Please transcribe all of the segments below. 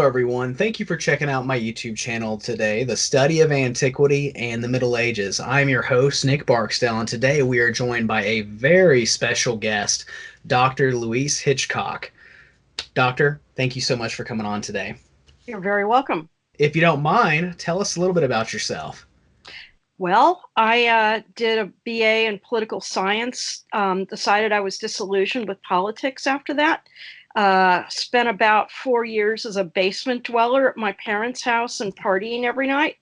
everyone. Thank you for checking out my YouTube channel today, The Study of Antiquity and the Middle Ages. I'm your host, Nick Barksdale, and today we are joined by a very special guest, Dr. Louise Hitchcock. Doctor, thank you so much for coming on today. You're very welcome. If you don't mind, tell us a little bit about yourself. Well, I did a BA in political science, decided I was disillusioned with politics after that. Spent about 4 years as a basement dweller at my parents' house and partying every night.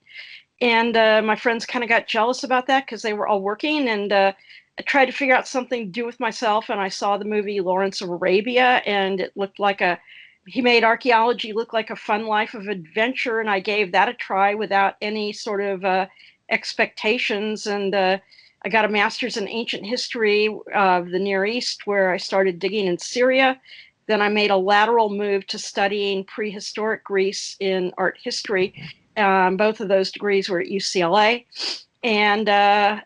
And my friends kind of got jealous about that because they were all working. And I tried to figure out something to do with myself. And I saw the movie Lawrence of Arabia, and it looked like he made archaeology look like a fun life of adventure. And I gave that a try without any sort of expectations. And I got a master's in ancient history of the Near East, where I started digging in Syria. Then I made a lateral move to studying prehistoric Greece in art history. Both of those degrees were at UCLA. And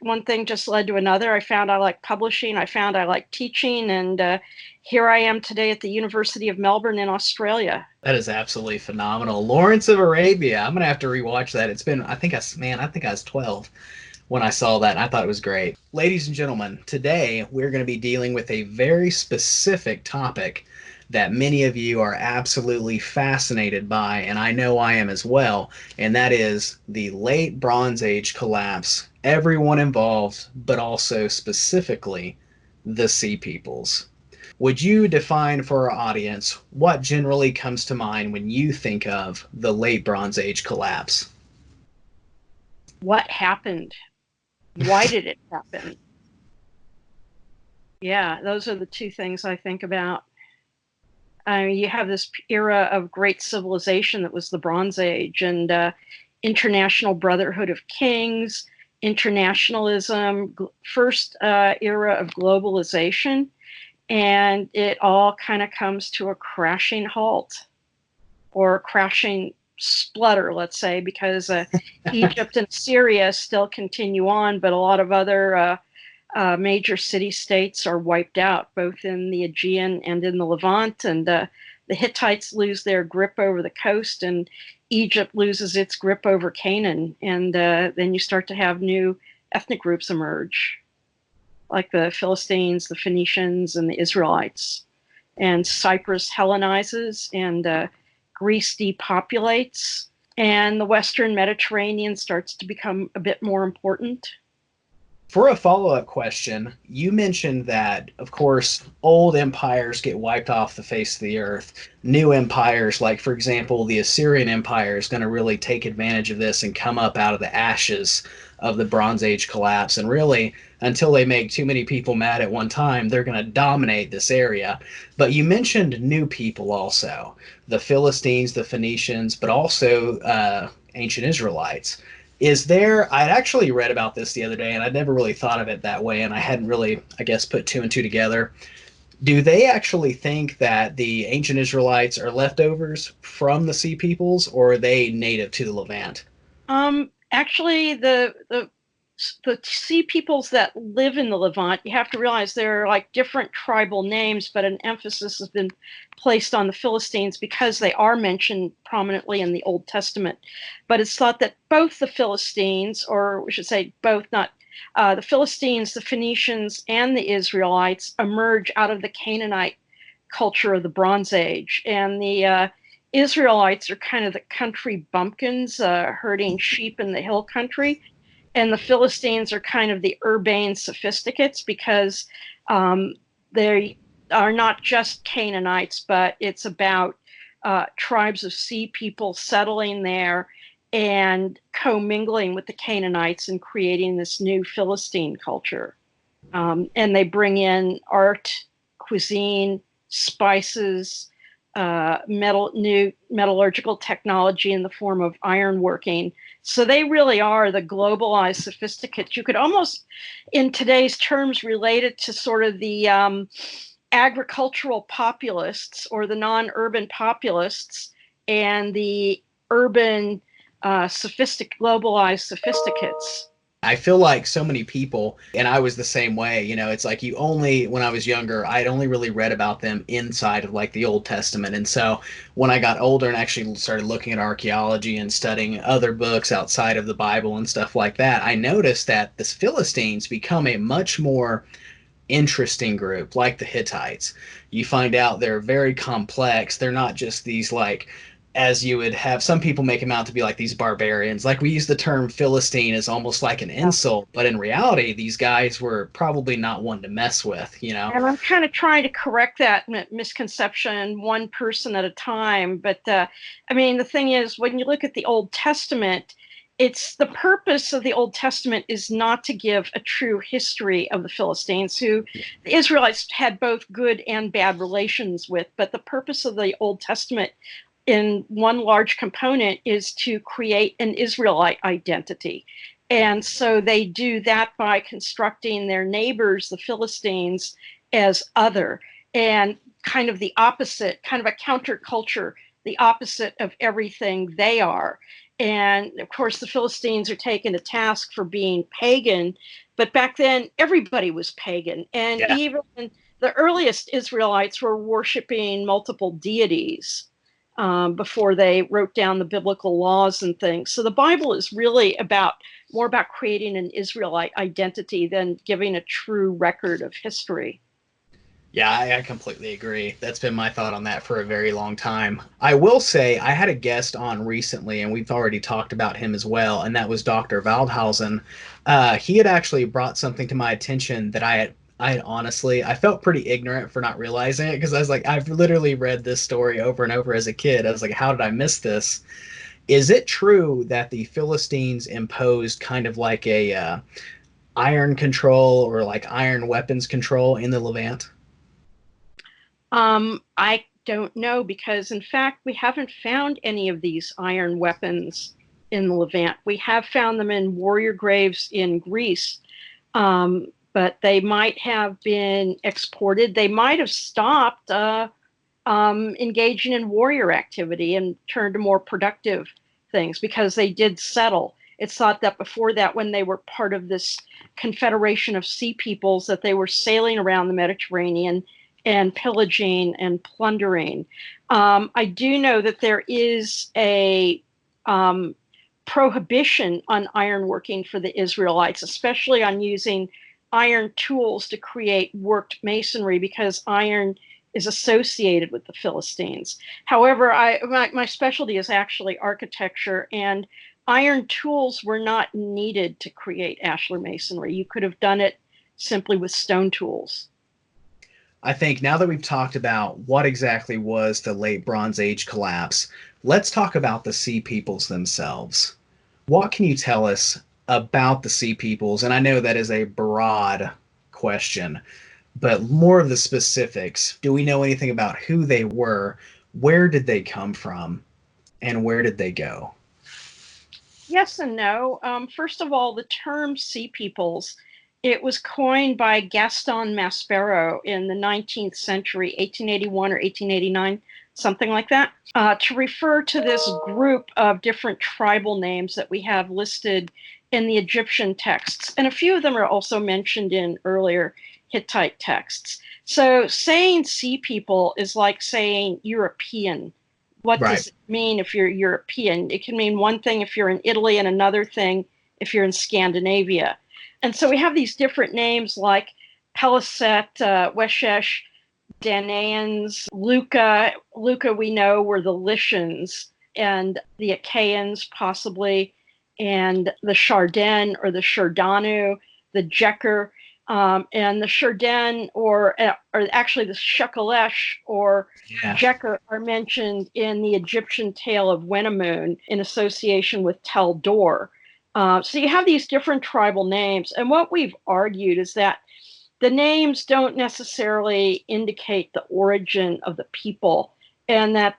one thing just led to another. I found I liked publishing. I found I liked teaching. And here I am today at the University of Melbourne in Australia. That is absolutely phenomenal. Lawrence of Arabia. I'm going to have to rewatch that. It's been, I think I was 12 when I saw that. I thought it was great. Ladies and gentlemen, today we're going to be dealing with a very specific topic that many of you are absolutely fascinated by, and I know I am as well, and that is the late Bronze Age collapse, everyone involved, but also specifically the Sea Peoples. Would you define for our audience what generally comes to mind when you think of the late Bronze Age collapse? What happened? Why did it happen? Yeah, those are the two things I think about. You have this era of great civilization that was the Bronze Age, and international brotherhood of kings, internationalism, first era of globalization, and it all kind of comes to a crashing halt, or a crashing splutter, let's say, because Egypt and Syria still continue on, but a lot of other major city-states are wiped out, both in the Aegean and in the Levant, and the Hittites lose their grip over the coast, and Egypt loses its grip over Canaan, and then you start to have new ethnic groups emerge, like the Philistines, the Phoenicians, and the Israelites. And Cyprus Hellenizes, and Greece depopulates, and the Western Mediterranean starts to become a bit more important. For a follow-up question, you mentioned that, of course, old empires get wiped off the face of the earth. New empires, like, for example, the Assyrian Empire, is going to really take advantage of this and come up out of the ashes of the Bronze Age collapse. And really, until they make too many people mad at one time, they're going to dominate this area. But you mentioned new people also, the Philistines, the Phoenicians, but also ancient Israelites. I'd actually read about this the other day, and I'd never really thought of it that way, and I hadn't really, I guess, put two and two together. Do they actually think that the ancient Israelites are leftovers from the Sea Peoples, or are they native to the Levant? Actually, the Sea Peoples that live in the Levant, you have to realize they're like different tribal names, but an emphasis has been placed on the Philistines because they are mentioned prominently in the Old Testament. But it's thought that both the Philistines, or we should say both, not the Philistines, the Phoenicians, and the Israelites emerge out of the Canaanite culture of the Bronze Age. And the Israelites are kind of the country bumpkins, herding sheep in the hill country. And the Philistines are kind of the urbane sophisticates, because they are not just Canaanites, but it's about tribes of sea people settling there and commingling with the Canaanites and creating this new Philistine culture. And they bring in art, cuisine, spices, new metallurgical technology in the form of ironworking. So they really are the globalized sophisticates. You could almost, in today's terms, relate it to sort of the agricultural populists, or the non-urban populists, and the urban globalized sophisticates. I feel like so many people, and I was the same way, it's like you only, when I was younger, I'd only really read about them inside of like the Old Testament. And so when I got older and actually started looking at archaeology and studying other books outside of the Bible and stuff like that, I noticed that the Philistines become a much more interesting group, like the Hittites. You find out they're very complex. They're not just these like, as you would have some people make them out to be like these barbarians. Like we use the term Philistine as almost like an insult, but in reality, these guys were probably not one to mess with. And I'm kind of trying to correct that misconception one person at a time. But I mean, the thing is, when you look at the Old Testament, it's the purpose of the Old Testament is not to give a true history of the Philistines, who the Israelites had both good and bad relations with. But the purpose of the Old Testament in one large component is to create an Israelite identity. And so they do that by constructing their neighbors, the Philistines, as other and kind of the opposite, kind of a counterculture, the opposite of everything they are. And of course, the Philistines are taken to task for being pagan, but back then everybody was pagan. And Yeah. even the earliest Israelites were worshiping multiple deities before they wrote down the biblical laws and things. So the Bible is really more about creating an Israelite identity than giving a true record of history. Yeah, I completely agree. That's been my thought on that for a very long time. I will say I had a guest on recently, and we've already talked about him as well, and that was Dr. Waldhausen. He had actually brought something to my attention that I honestly, I felt pretty ignorant for not realizing it because I was like, I've literally read this story over and over as a kid. I was like, how did I miss this? Is it true that the Philistines imposed kind of like a iron control or like iron weapons control in the Levant? I don't know because, in fact, we haven't found any of these iron weapons in the Levant. We have found them in warrior graves in Greece, but they might have been exported. They might have stopped engaging in warrior activity and turned to more productive things because they did settle. It's thought that before that, when they were part of this confederation of sea peoples, that they were sailing around the Mediterranean and pillaging and plundering. I do know that there is a prohibition on ironworking for the Israelites, especially on using iron tools to create worked masonry because iron is associated with the Philistines. However, my specialty is actually architecture, and iron tools were not needed to create ashlar masonry. You could have done it simply with stone tools. I think now that we've talked about what exactly was the late Bronze Age collapse, let's talk about the Sea Peoples themselves. What can you tell us about the Sea Peoples? And I know that is a broad question, but more of the specifics. Do we know anything about who they were? Where did they come from? And where did they go? Yes and no. First of all, the term Sea Peoples, it was coined by Gaston Maspero in the 19th century, 1881 or 1889, something like that, to refer to this group of different tribal names that we have listed in the Egyptian texts. And a few of them are also mentioned in earlier Hittite texts. So saying Sea People is like saying European. What Right. does it mean if you're European? It can mean one thing if you're in Italy and another thing if you're in Scandinavia. And so we have these different names like Peliset, Weshesh, Danaans, Luca. Luca, we know, were the Lycians, and the Achaeans, possibly, and the Chardin or the Shardanu, the Jeker, and the Chardin, or actually the Shekelesh or Yeah. Jeker, are mentioned in the Egyptian tale of Wenamun in association with Tel Dor. So you have these different tribal names, and what we've argued is that the names don't necessarily indicate the origin of the people, and that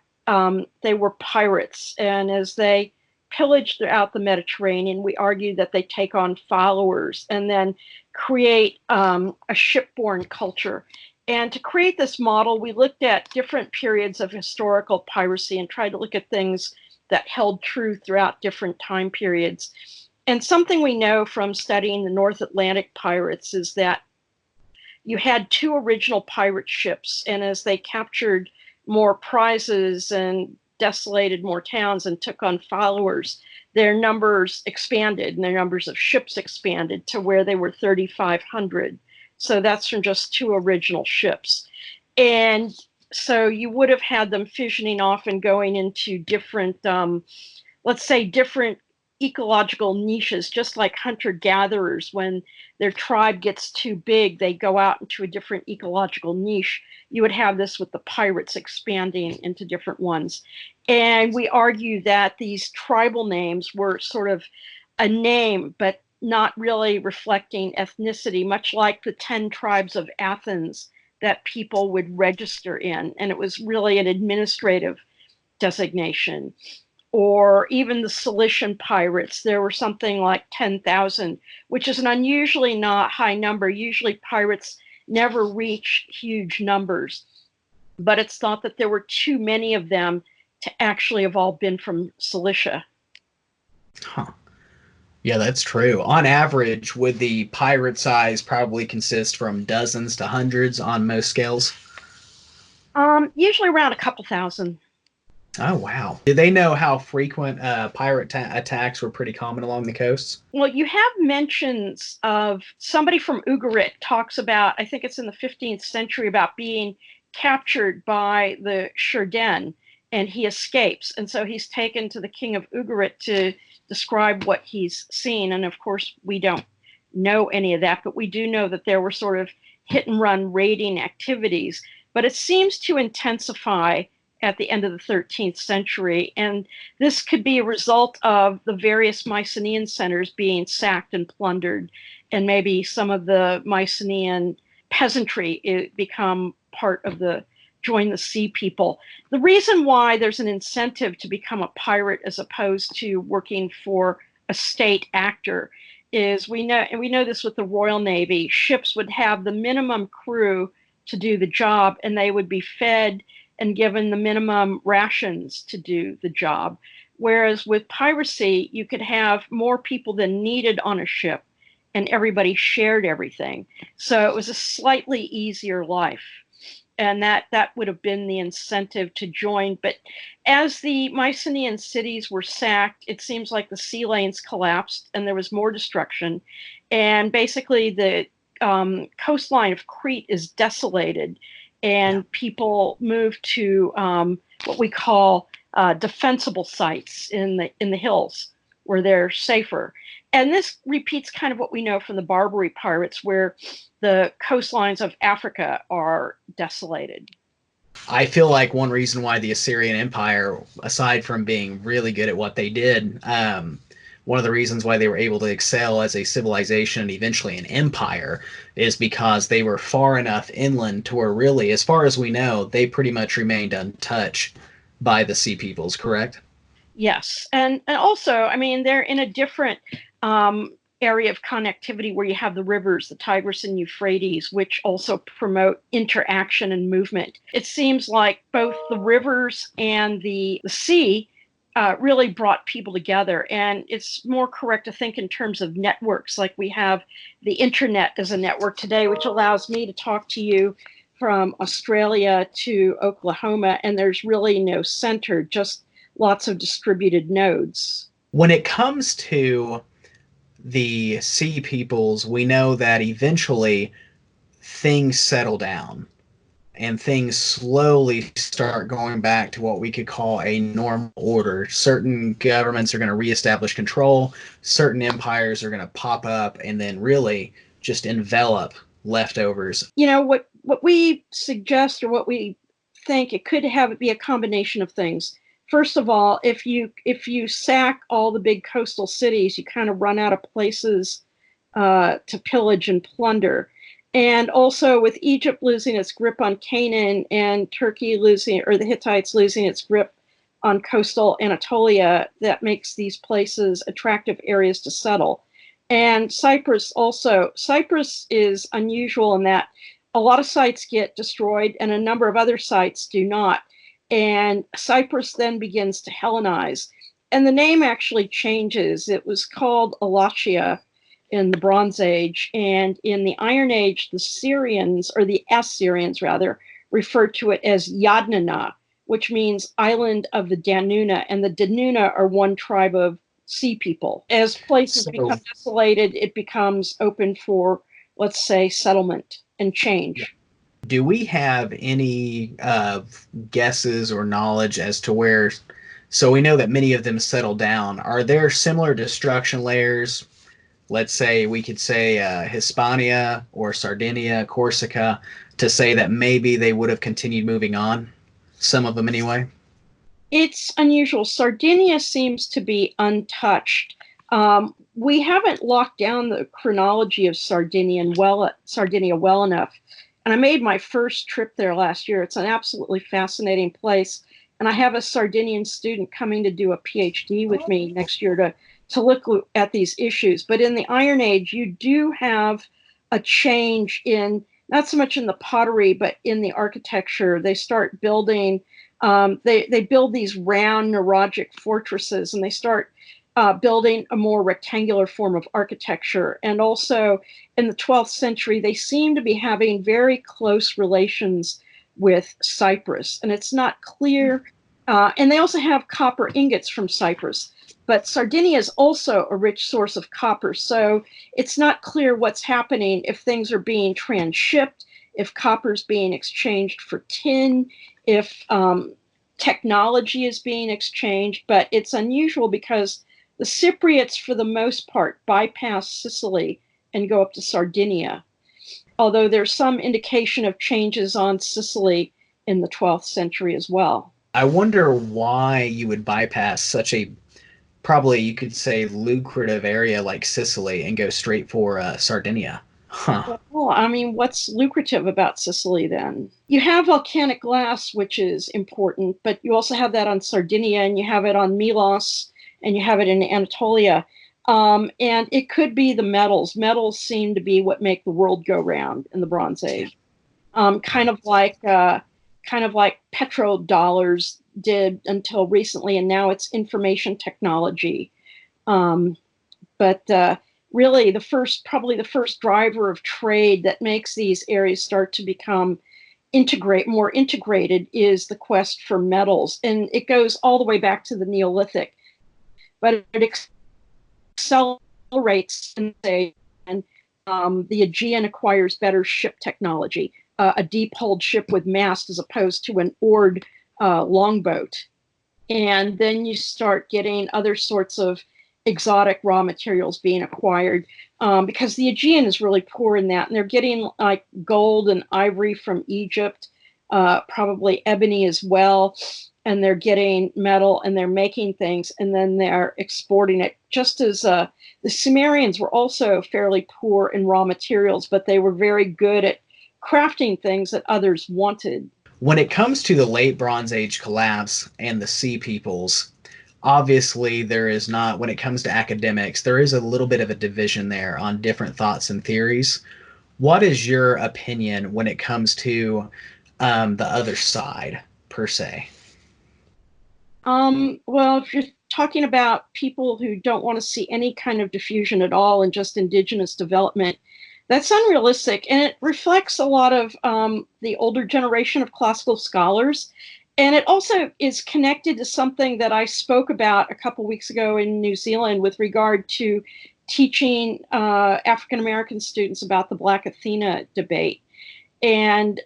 they were pirates. And as they pillage throughout the Mediterranean, we argue that they take on followers and then create a shipborne culture. And to create this model, we looked at different periods of historical piracy and tried to look at things that held true throughout different time periods. And something we know from studying the North Atlantic pirates is that you had two original pirate ships, and as they captured more prizes and desolated more towns and took on followers, their numbers expanded and their numbers of ships expanded to where they were 3,500. So that's from just two original ships. And so you would have had them fissioning off and going into different, let's say, different ecological niches, just like hunter-gatherers. When their tribe gets too big, they go out into a different ecological niche. You would have this with the pirates expanding into different ones. And we argue that these tribal names were sort of a name, but not really reflecting ethnicity, much like the 10 tribes of Athens that people would register in. And it was really an administrative designation. Or even the Cilician pirates, there were something like 10,000, which is an unusually not high number. Usually pirates never reach huge numbers, but it's thought that there were too many of them to actually have all been from Cilicia. Huh. Yeah, that's true. On average, would the pirate size probably consist from dozens to hundreds on most scales? Usually around a couple thousand. Oh, wow. Did they know how frequent pirate attacks were pretty common along the coasts? Well, you have mentions of somebody from Ugarit talks about, I think it's in the 15th century, about being captured by the Shurden, and he escapes. And so he's taken to the king of Ugarit to describe what he's seen. And of course, we don't know any of that, but we do know that there were sort of hit and run raiding activities. But it seems to intensify at the end of the 13th century. And this could be a result of the various Mycenaean centers being sacked and plundered, and maybe some of the Mycenaean peasantry become part of the join the sea people. The reason why there's an incentive to become a pirate as opposed to working for a state actor is we know this with the Royal Navy, ships would have the minimum crew to do the job, and they would be fed and given the minimum rations to do the job. Whereas with piracy, you could have more people than needed on a ship, and everybody shared everything. So it was a slightly easier life. And that would have been the incentive to join. But as the Mycenaean cities were sacked, it seems like the sea lanes collapsed and there was more destruction. And basically the coastline of Crete is desolated, and people move to what we call defensible sites in the hills where they're safer. And this repeats kind of what we know from the Barbary pirates, where the coastlines of Africa are desolated. I feel like one reason why the Assyrian Empire, aside from being really good at what they did, one of the reasons why they were able to excel as a civilization and eventually an empire is because they were far enough inland to where really, as far as we know, they pretty much remained untouched by the sea peoples, correct? Yes. And also, I mean, they're in a different area of connectivity where you have the rivers, the Tigris and Euphrates, which also promote interaction and movement. It seems like both the rivers and the sea really brought people together. And it's more correct to think in terms of networks, like we have the internet as a network today, which allows me to talk to you from Australia to Oklahoma, and there's really no center, just lots of distributed nodes. When it comes to the sea peoples, we know that eventually things settle down and things slowly start going back to what we could call a normal order. Certain governments are going to reestablish control, certain empires are going to pop up and then really just envelop leftovers. You know, what we suggest, or what we think, it could be a combination of things. First of all, if you sack all the big coastal cities, you kind of run out of places to pillage and plunder. And also with Egypt losing its grip on Canaan and Turkey losing, or the Hittites losing its grip on coastal Anatolia, that makes these places attractive areas to settle. And Cyprus also. Cyprus is unusual in that a lot of sites get destroyed and a number of other sites do not. And Cyprus then begins to Hellenize. and the name actually changes. It was called Alachia in the Bronze Age, and in the Iron Age, the Syrians, or the Assyrians rather, referred to it as Yadnana, which means island of the Danuna, and the Danuna are one tribe of sea people. As places become desolated, it becomes open for, let's say, settlement and change. Do we have any guesses or knowledge as to where? So we know that many of them settled down. Are there similar destruction layers? Let's say we could say Hispania or Sardinia, Corsica, to say that maybe they would have continued moving on. Some of them, anyway. It's unusual. Sardinia seems to be untouched. We haven't locked down the chronology of Sardinia well enough. And I made my first trip there last year. It's an absolutely fascinating place. And I have a Sardinian student coming to do a PhD with me next year to look at these issues. But in the Iron Age, you do have a change in, not so much in the pottery, but in the architecture. They start building, they build these round neuralgic fortresses, and they start building a more rectangular form of architecture. And also in the 12th century, they seem to be having very close relations with Cyprus. And it's not clear. And they also have copper ingots from Cyprus. But Sardinia is also a rich source of copper. So it's not clear what's happening, if things are being transshipped, if copper is being exchanged for tin, if technology is being exchanged. But it's unusual because the Cypriots, for the most part, bypass Sicily and go up to Sardinia, although there's some indication of changes on Sicily in the 12th century as well. I wonder why you would bypass such a, probably you could say, lucrative area like Sicily and go straight for Sardinia. Huh. Well, I mean, what's lucrative about Sicily then? You have volcanic glass, which is important, but you also have that on Sardinia, and you have it on Milos, and you have it in Anatolia. And it could be the metals. Metals seem to be what make the world go round in the Bronze Age. Kind of like petrodollars did until recently, and now it's information technology. But really, probably the first driver of trade that makes these areas start to become more integrated is the quest for metals, and it goes all the way back to the Neolithic. But it accelerates, and the Aegean acquires better ship technology, a deep-hulled ship with mast as opposed to an oared longboat. And then you start getting other sorts of exotic raw materials being acquired, because the Aegean is really poor in that. And they're getting like gold and ivory from Egypt, probably ebony as well. And they're getting metal, and they're making things, and then they're exporting it. Just as the Sumerians were also fairly poor in raw materials, but they were very good at crafting things that others wanted. When it comes to the late Bronze Age collapse and the Sea Peoples, obviously there is not, when it comes to academics, there is a little bit of a division there on different thoughts and theories. What is your opinion when it comes to the other side, per se? Well, if you're talking about people who don't want to see any kind of diffusion at all and just indigenous development, that's unrealistic. And it reflects a lot of the older generation of classical scholars. And it also is connected to something that I spoke about a couple weeks ago in New Zealand with regard to teaching African American students about the Black Athena debate. And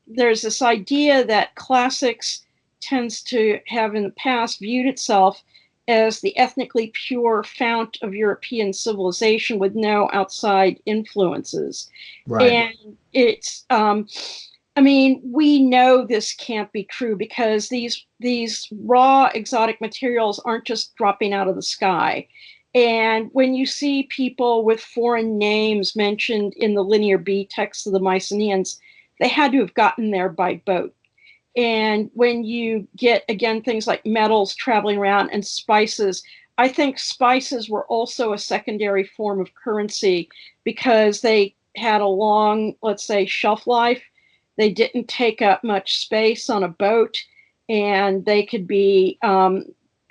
there's this idea that classics tends to have in the past viewed itself as the ethnically pure fount of European civilization with no outside influences. Right. And it's, I mean, we know this can't be true because these raw exotic materials aren't just dropping out of the sky. And when you see people with foreign names mentioned in the Linear B text of the Mycenaeans, they had to have gotten there by boat. And when you get, again, things like metals traveling around and spices, I think spices were also a secondary form of currency because they had a long, let's say, shelf life. They didn't take up much space on a boat, and they could be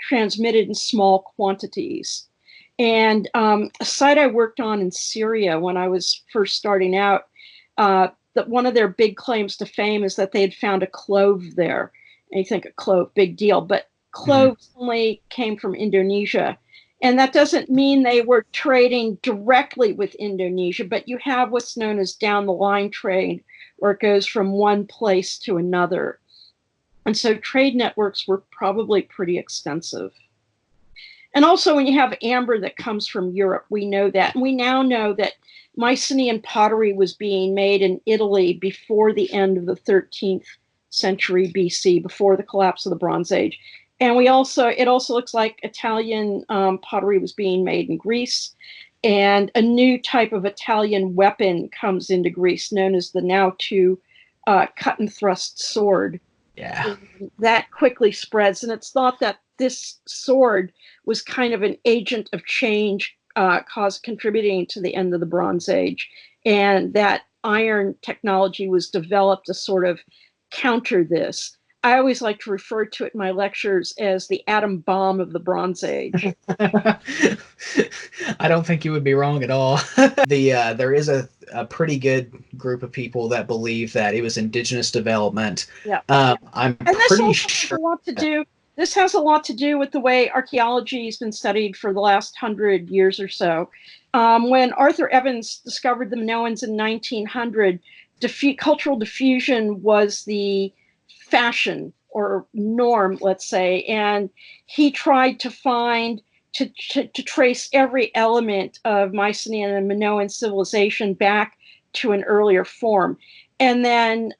transmitted in small quantities. And a site I worked on in Syria when I was first starting out, that one of their big claims to fame is that they had found a clove there. And you think a clove, big deal, but cloves only came from Indonesia. And that doesn't mean they were trading directly with Indonesia, but you have what's known as down the line trade, where it goes from one place to another. And so trade networks were probably pretty extensive. And also when you have amber that comes from Europe, we know that. And we now know that Mycenaean pottery was being made in Italy before the end of the 13th century BC, before the collapse of the Bronze Age. And it also looks like Italian pottery was being made in Greece. And a new type of Italian weapon comes into Greece, known as the now to cut and thrust sword. Yeah. And that quickly spreads. And it's thought that this sword was kind of an agent of change, contributing to the end of the Bronze Age. And that iron technology was developed to sort of counter this. I always like to refer to it in my lectures as the atom bomb of the Bronze Age. I don't think you would be wrong at all. There is a pretty good group of people that believe that it was indigenous development. Yeah. I'm and pretty sure. This has a lot to do with the way archaeology has been studied for the last 100 years or so. When Arthur Evans discovered the Minoans in 1900, cultural diffusion was the fashion or norm, let's say, and he tried to trace every element of Mycenaean and Minoan civilization back to an earlier form. And then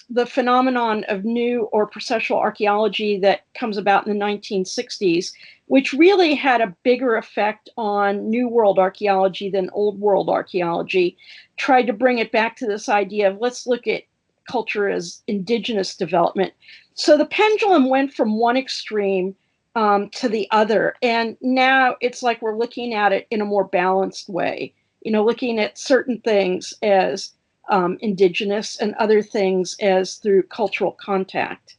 the phenomenon of new or processual archaeology that comes about in the 1960s, which really had a bigger effect on New World archaeology than Old World archaeology, tried to bring it back to this idea of let's look at culture as indigenous development. So the pendulum went from one extreme to the other. And now it's like we're looking at it in a more balanced way, looking at certain things as indigenous and other things as through cultural contact.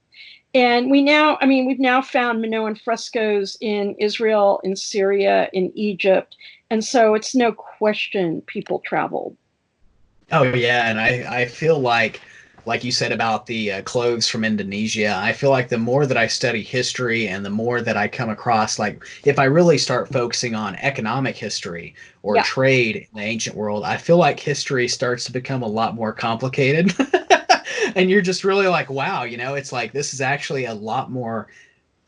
And we've now found Minoan frescoes in Israel, in Syria, in Egypt. And so it's no question people traveled. Oh, yeah. And I feel like you said about the cloves from Indonesia, I feel like the more that I study history and the more that I come across, like if I really start focusing on economic history or trade in the ancient world, I feel like history starts to become a lot more complicated. And you're just really like, wow, it's like this is actually a lot more,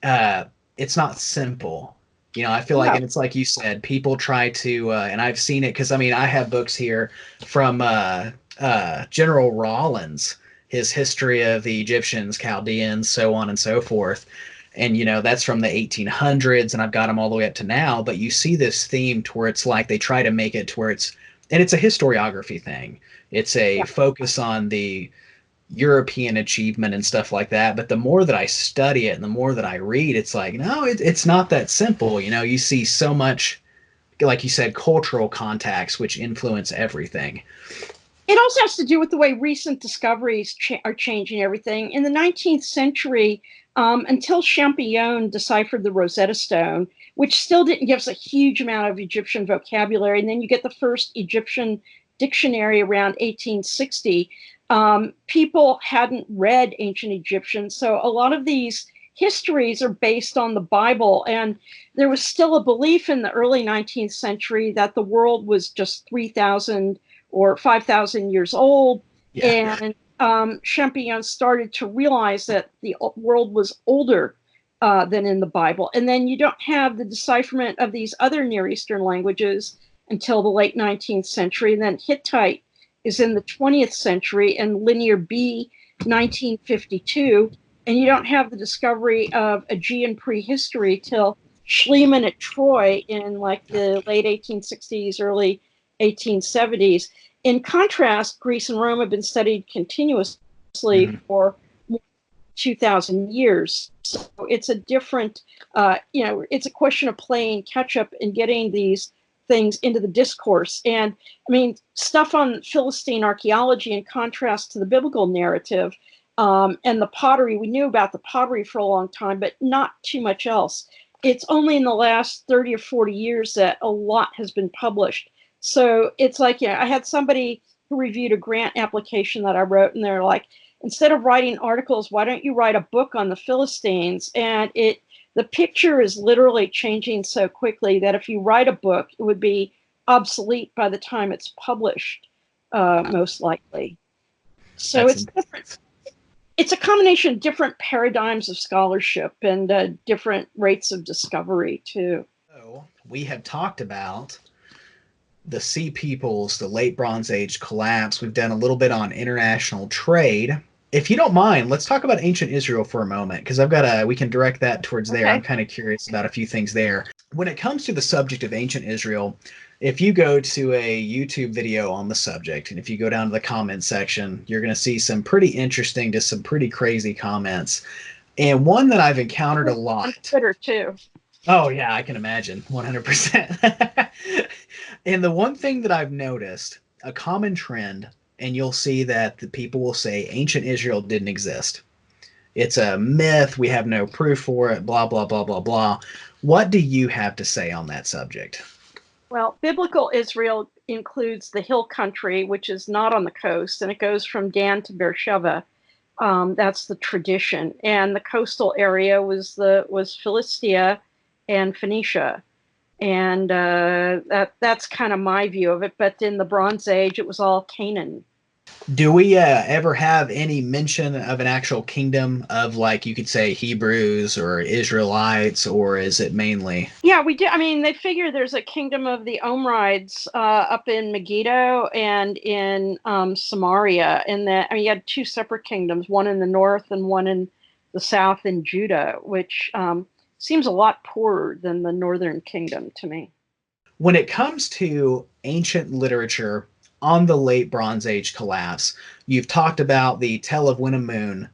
it's not simple. I feel like, and it's like you said, people try to, and I've seen it because, I have books here from General Rollins, his history of the Egyptians, Chaldeans, so on and so forth. And, that's from the 1800s, and I've got them all the way up to now. But you see this theme to where it's like they try to make it to where it's a historiography thing. It's a focus on the European achievement and stuff like that. But the more that I study it and the more that I read, it's like, no, it's not that simple. You see so much, like you said, cultural contacts, which influence everything. It also has to do with the way recent discoveries are changing everything. In the 19th century, until Champollion deciphered the Rosetta Stone, which still didn't give us a huge amount of Egyptian vocabulary, and then you get the first Egyptian dictionary around 1860, people hadn't read ancient Egyptian. So a lot of these histories are based on the Bible. And there was still a belief in the early 19th century that the world was just 3,000 or 5,000 years old. Yeah. And Champollion started to realize that the world was older than in the Bible. And then you don't have the decipherment of these other Near Eastern languages until the late 19th century. And then Hittite is in the 20th century, and Linear B, 1952. And you don't have the discovery of Aegean prehistory till Schliemann at Troy in like the late 1860s, early 1870s. In contrast, Greece and Rome have been studied continuously for more than 2,000 years. So it's a different, it's a question of playing catch up and getting these things into the discourse. And stuff on Philistine archaeology in contrast to the biblical narrative. And the pottery, we knew about the pottery for a long time, but not too much else. It's only in the last 30 or 40 years that a lot has been published. So it's like, I had somebody who reviewed a grant application that I wrote, and they're like, instead of writing articles, why don't you write a book on the Philistines? And the picture is literally changing so quickly that if you write a book, it would be obsolete by the time it's published, most likely. So That's it's different. It's a combination of different paradigms of scholarship and different rates of discovery too. So we have talked about the Sea Peoples, the late Bronze Age collapse. We've done a little bit on international trade. If you don't mind, let's talk about ancient Israel for a moment, because we can direct that towards there. Okay. I'm kind of curious about a few things there. When it comes to the subject of ancient Israel, if you go to a YouTube video on the subject, and if you go down to the comment section, you're going to see some pretty interesting to some pretty crazy comments. And one that I've encountered a lot. On Twitter too. Oh yeah, I can imagine, 100%. And the one thing that I've noticed, a common trend, and you'll see that the people will say ancient Israel didn't exist. It's a myth. We have no proof for it, blah, blah, blah, blah, blah. What do you have to say on that subject? Well, biblical Israel includes the hill country, which is not on the coast, and it goes from Dan to Beersheba. That's the tradition. And the coastal area was Philistia and Phoenicia. And that's kind of my view of it. But in the Bronze Age, it was all Canaan. Do we ever have any mention of an actual kingdom of, like, you could say Hebrews or Israelites, or is it mainly? Yeah, we do. I mean, they figure there's a kingdom of the Omrides up in Megiddo and in Samaria. And that, I mean, you had two separate kingdoms, one in the north and one in the south in Judah, which seems a lot poorer than the northern kingdom to me. When it comes to ancient literature on the late Bronze Age collapse, you've talked about the Tell of Winnemoon.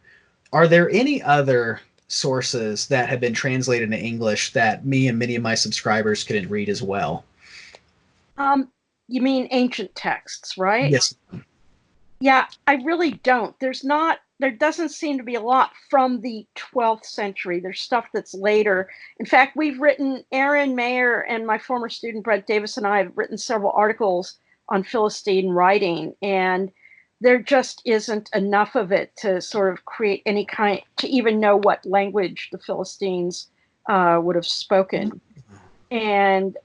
Are there any other sources that have been translated into English that me and many of my subscribers couldn't read as well? You mean ancient texts, right? Yes. Yeah, I really don't. There doesn't seem to be a lot from the 12th century. There's stuff that's later. In fact, we've written, Aren, Maeir, and my former student Brett Davis and I have written several articles on Philistine writing, and there just isn't enough of it to sort of create any kind, to even know what language the Philistines would have spoken. And,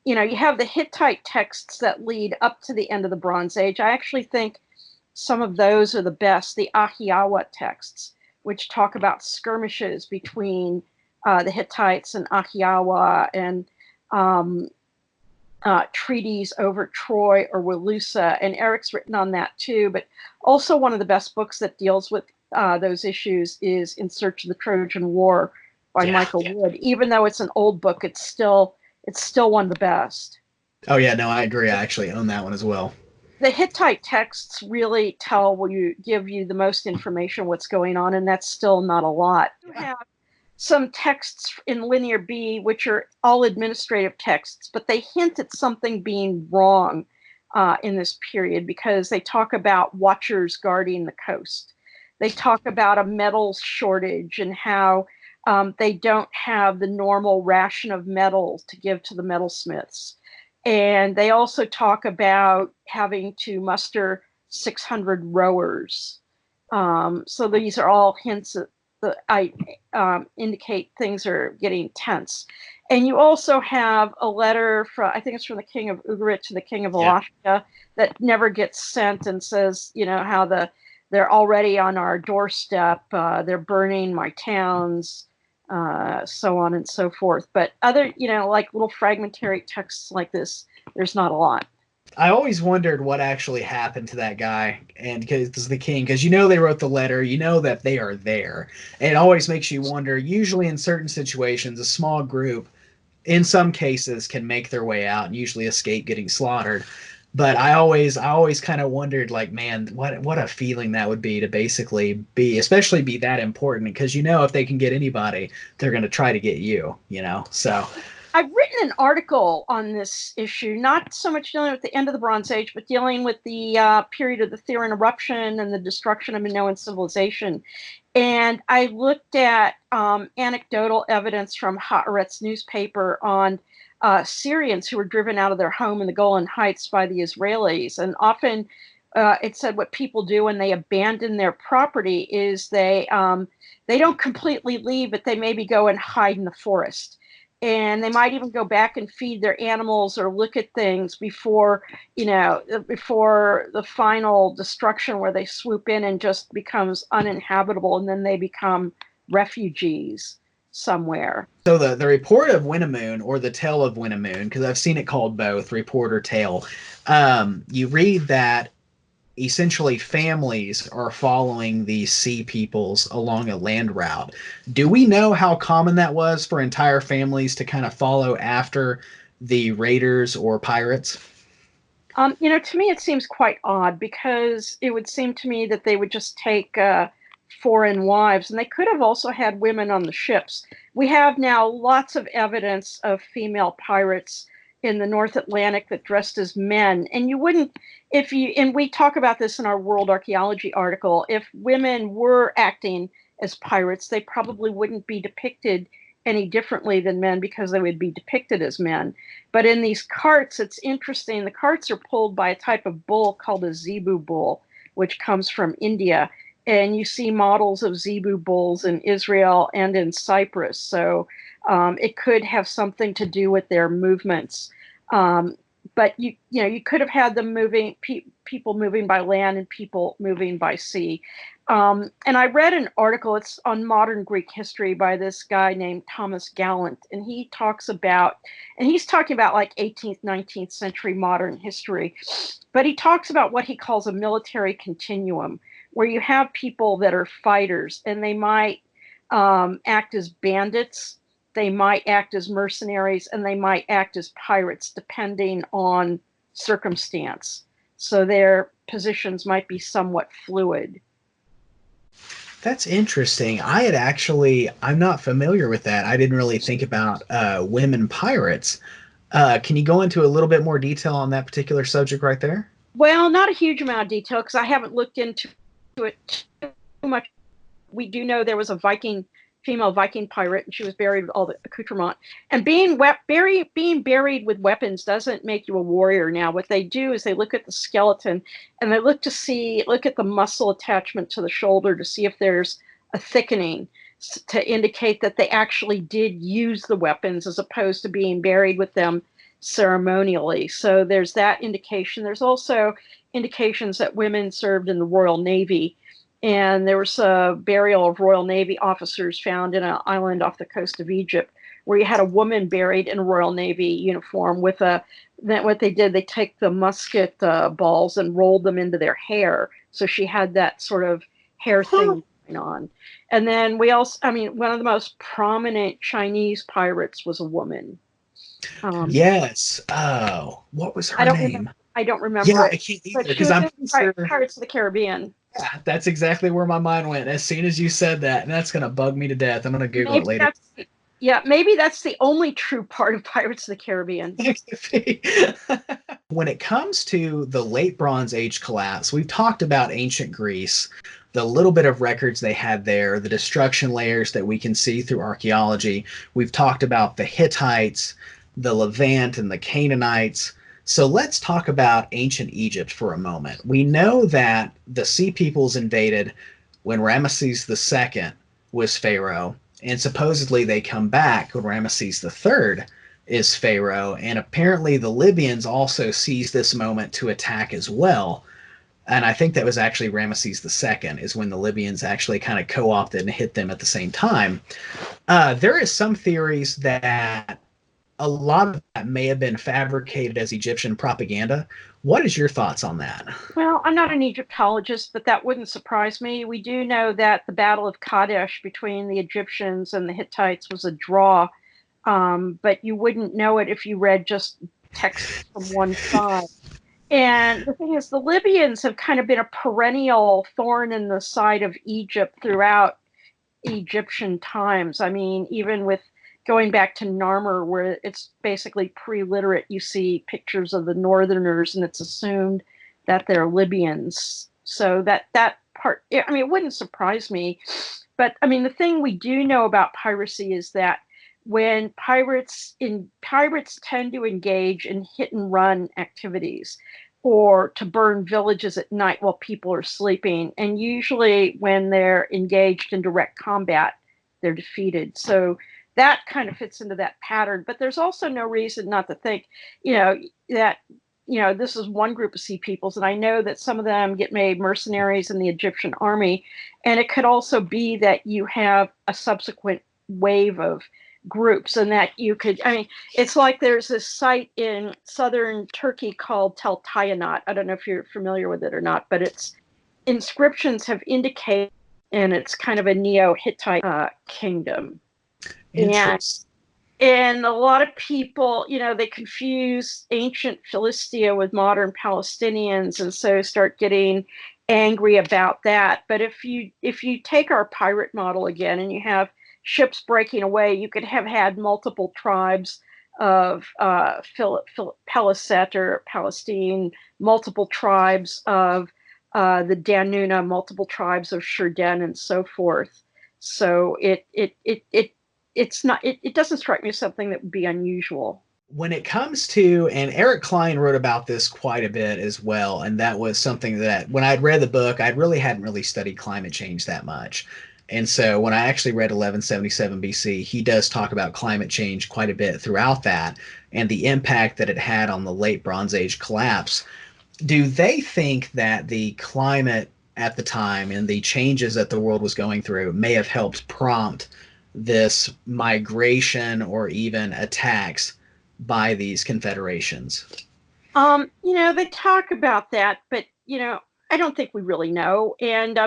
you have the Hittite texts that lead up to the end of the Bronze Age. I actually think some of those are the best, the Ahiawa texts, which talk about skirmishes between the Hittites and Ahiawa, and treaties over Troy or Wilusa, and Eric's written on that too. But also one of the best books that deals with those issues is In Search of the Trojan War by Michael Wood. Even though it's an old book, it's still one of the best. Oh yeah, no, I agree. I actually own that one as well. The Hittite texts really give you the most information what's going on, and that's still not a lot. You have some texts in Linear B, which are all administrative texts, but they hint at something being wrong in this period, because they talk about watchers guarding the coast. They talk about a metals shortage and how they don't have the normal ration of metal to give to the metalsmiths. And they also talk about having to muster 600 rowers. So these are all hints that indicate things are getting tense. And you also have a letter from, I think it's from the king of Ugarit to the king of Alashka, that never gets sent, and says, how they're already on our doorstep, they're burning my towns, so on and so forth. But other, like little fragmentary texts like this, there's not a lot. I always wondered what actually happened to that guy, and because it's the king, because they wrote the letter, that they are there. And it always makes you wonder. Usually in certain situations, a small group, in some cases, can make their way out and usually escape getting slaughtered. But I always kind of wondered, like, man, what a feeling that would be to basically especially be that important, because if they can get anybody, they're going to try to get you, So I've written an article on this issue, not so much dealing with the end of the Bronze Age, but dealing with the period of the Theran eruption and the destruction of Minoan civilization. And I looked at anecdotal evidence from Haaretz newspaper on Syrians who were driven out of their home in the Golan Heights by the Israelis. And often it said what people do when they abandon their property is they don't completely leave, but they maybe go and hide in the forest. And they might even go back and feed their animals or look at things before the final destruction where they swoop in and just becomes uninhabitable, and then they become refugees somewhere. So the report of Winnemoon, or the tale of Winnemoon, because I've seen it called both, report or tale, you read that essentially families are following these sea peoples along a land route. Do we know how common that was for entire families to kind of follow after the raiders or pirates? To me, it seems quite odd, because it would seem to me that they would just take foreign wives, and they could have also had women on the ships. We have now lots of evidence of female pirates in the North Atlantic that dressed as men. And you wouldn't, and we talk about this in our World Archaeology article, if women were acting as pirates, they probably wouldn't be depicted any differently than men, because they would be depicted as men. But in these carts, it's interesting. The carts are pulled by a type of bull called a zebu bull, which comes from India. And you see models of zebu bulls in Israel and in Cyprus. So it could have something to do with their movements. But you could have had them moving, people moving by land and people moving by sea. And I read an article, it's on modern Greek history, by this guy named Thomas Gallant, and he's talking about like 18th, 19th century modern history, but he talks about what he calls a military continuum, where you have people that are fighters, and they might act as bandits, they might act as mercenaries, and they might act as pirates, depending on circumstance. So their positions might be somewhat fluid. That's interesting. I'm not familiar with that. I didn't really think about women pirates. Can you go into a little bit more detail on that particular subject right there? Well, not a huge amount of detail, because I haven't looked into it too much. We do know there was a female Viking pirate, and she was buried with all the accoutrement. And being buried with weapons doesn't make you a warrior. Now, what they do is they look at the skeleton, and they look at the muscle attachment to the shoulder to see if there's a thickening, to indicate that they actually did use the weapons, as opposed to being buried with them ceremonially. So there's that indication. There's also indications that women served in the Royal Navy. And there was a burial of Royal Navy officers found in an island off the coast of Egypt, where you had a woman buried in a Royal Navy uniform with what they did, they take the musket balls and rolled them into their hair. So she had that sort of hair thing going on. And then one of the most prominent Chinese pirates was a woman. Yes. Oh, what was her name? I don't remember. Yeah, I can't either, because I'm sure. Pirates of the Caribbean. Yeah, that's exactly where my mind went as soon as you said that, and that's gonna bug me to death. I'm gonna Google it later. Maybe that's the only true part of Pirates of the Caribbean. When it comes to the late Bronze Age collapse, we've talked about ancient Greece, the little bit of records they had there, the destruction layers that we can see through archaeology. We've talked about the Hittites, the Levant, and the Canaanites. So let's talk about ancient Egypt for a moment. We know that the Sea Peoples invaded when Ramesses II was pharaoh, and supposedly they come back when Ramesses III is pharaoh, and apparently the Libyans also seize this moment to attack as well. And I think that was actually Ramesses II is when the Libyans actually kind of co-opted and hit them at the same time. There is some theories that a lot of that may have been fabricated as Egyptian propaganda. What is your thoughts on that? Well, I'm not an Egyptologist, but that wouldn't surprise me. We do know that the Battle of Kadesh between the Egyptians and the Hittites was a draw, but you wouldn't know it if you read just text from one side. And the thing is, the Libyans have kind of been a perennial thorn in the side of Egypt throughout Egyptian times. I mean, even with going back to Narmer, where it's basically pre-literate, you see pictures of the Northerners, and it's assumed that they're Libyans. So that part, I mean, it wouldn't surprise me. But I mean, the thing we do know about piracy is that when pirates tend to engage in hit and run activities or to burn villages at night while people are sleeping, and usually when they're engaged in direct combat, they're defeated. So that kind of fits into that pattern. But there's also no reason not to think, that this is one group of sea peoples, and I know that some of them get made mercenaries in the Egyptian army, and it could also be that you have a subsequent wave of groups, and that you could, I mean, it's like there's this site in southern Turkey called Tel Tayanat. I don't know if you're familiar with it or not, but its inscriptions have indicated, and it's kind of a Neo-Hittite kingdom. Interesting. And a lot of people, they confuse ancient Philistia with modern Palestinians, and so start getting angry about that. But if you take our pirate model again, and you have ships breaking away, you could have had multiple tribes of Peliset or Palestine, multiple tribes of the Danuna, multiple tribes of Shurden, and so forth. So it doesn't strike me as something that would be unusual. When it comes to, and Eric Klein wrote about this quite a bit as well, and that was something that when I'd read the book, I really hadn't really studied climate change that much. And so when I actually read 1177 BC, he does talk about climate change quite a bit throughout that and the impact that it had on the late Bronze Age collapse. Do they think that the climate at the time and the changes that the world was going through may have helped prompt this migration or even attacks by these confederations? They talk about that, but I don't think we really know. And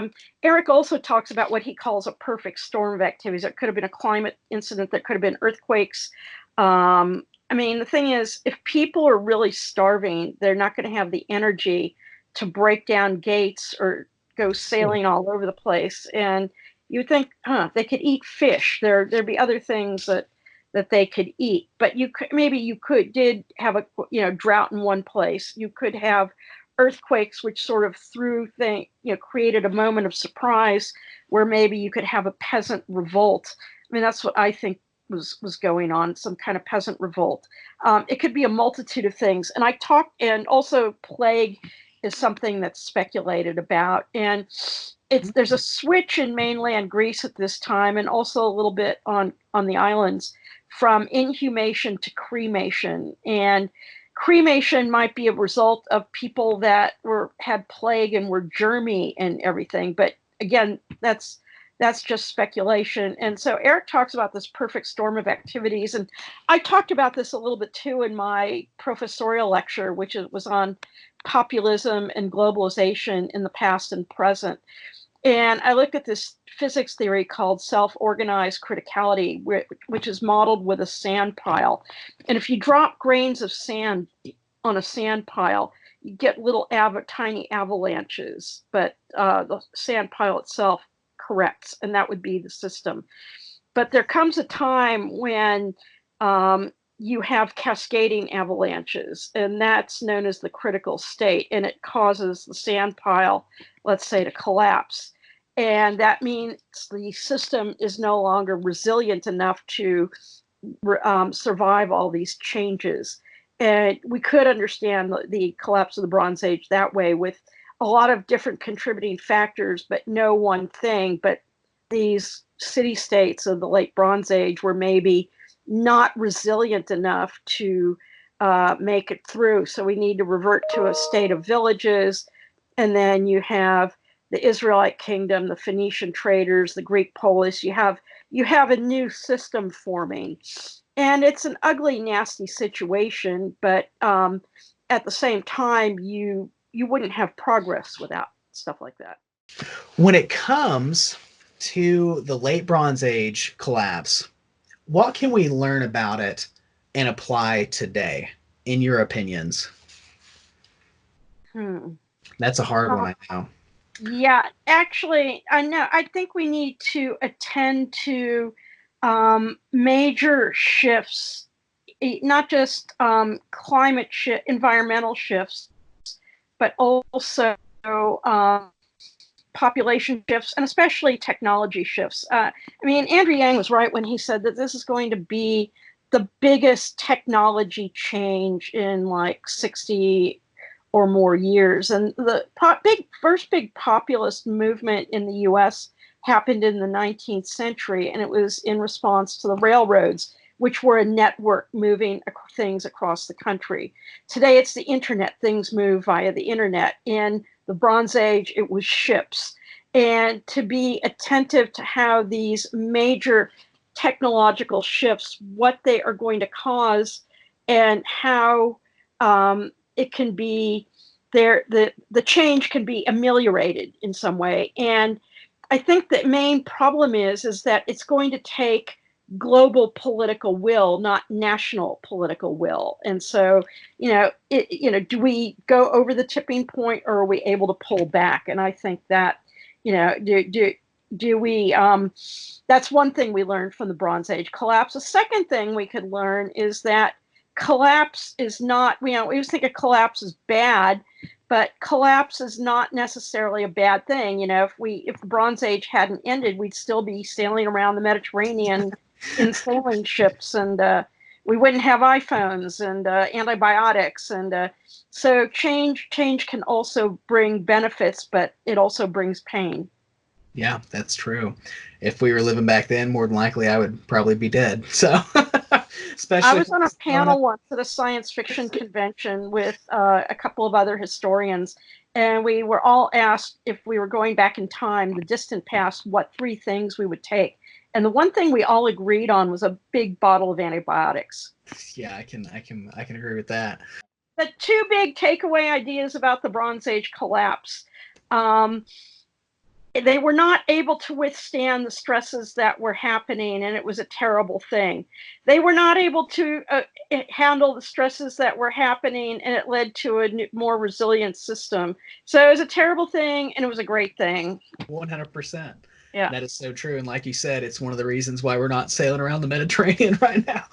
Eric also talks about what he calls a perfect storm of activities. It could have been a climate incident, that could have been earthquakes. I mean, the thing is, if people are really starving, they're not going to have the energy to break down gates or go sailing all over the place. And you would think, they could eat fish. There'd be other things that they could eat. But did have a drought in one place. You could have earthquakes, which sort of created a moment of surprise, where maybe you could have a peasant revolt. I mean, that's what I think was going on, some kind of peasant revolt. It could be a multitude of things. And also plague is something that's speculated about. And there's a switch in mainland Greece at this time, and also a little bit on the islands, from inhumation to cremation. And cremation might be a result of people that had plague and were germy and everything. But again, that's just speculation. And so Eric talks about this perfect storm of activities. And I talked about this a little bit too in my professorial lecture, which was on populism and globalization in the past and present. And I looked at this physics theory called self-organized criticality, which is modeled with a sand pile. And if you drop grains of sand on a sand pile, you get little tiny avalanches, but the sand pile itself corrects, and that would be the system. But there comes a time when you have cascading avalanches, and that's known as the critical state, and it causes the sand pile, let's say, to collapse. And that means the system is no longer resilient enough to survive all these changes. And we could understand the collapse of the Bronze Age that way, with a lot of different contributing factors, but no one thing. But these city states of the late Bronze Age were maybe not resilient enough to make it through. So we need to revert to a state of villages. And then you have the Israelite kingdom, the Phoenician traders, the Greek polis. You have a new system forming. And it's an ugly, nasty situation, but at the same time, you wouldn't have progress without stuff like that. When it comes to the late Bronze Age collapse, what can we learn about it and apply today, in your opinions? That's a hard one, I know. Yeah, actually, I know. I think we need to attend to major shifts, not just environmental shifts, but also population shifts, and especially technology shifts. I mean, Andrew Yang was right when he said that this is going to be the biggest technology change in like 60 or more years. And the first big populist movement in the US happened in the 19th century, and it was in response to the railroads, which were a network moving things across the country. Today, it's the internet. Things move via the internet. In the Bronze Age, it was ships. And to be attentive to how these major technological shifts, what they are going to cause, and how it can be the change can be ameliorated in some way. And I think the main problem is that it's going to take global political will, not national political will. And so, do we go over the tipping point, or are we able to pull back? And I think that, do we, that's one thing we learned from the Bronze Age collapse. The second thing we could learn is that collapse is not, we always think of collapse as bad, but collapse is not necessarily a bad thing. If the Bronze Age hadn't ended, we'd still be sailing around the Mediterranean in sailing ships, and we wouldn't have iPhones and antibiotics. And so change can also bring benefits, but it also brings pain. Yeah, that's true. If we were living back then, more than likely I would probably be dead. So, especially I was on a panel once at a science fiction convention with a couple of other historians, and we were all asked if we were going back in time, the distant past, what 3 things we would take. And the one thing we all agreed on was a big bottle of antibiotics. Yeah, I can agree with that. The 2 big takeaway ideas about the Bronze Age collapse. They were not able to withstand the stresses that were happening, and it was a terrible thing. They were not able to handle the stresses that were happening, and it led to a more resilient system. So it was a terrible thing, and it was a great thing. 100%. Yeah. That is so true. And like you said, it's one of the reasons why we're not sailing around the Mediterranean right now.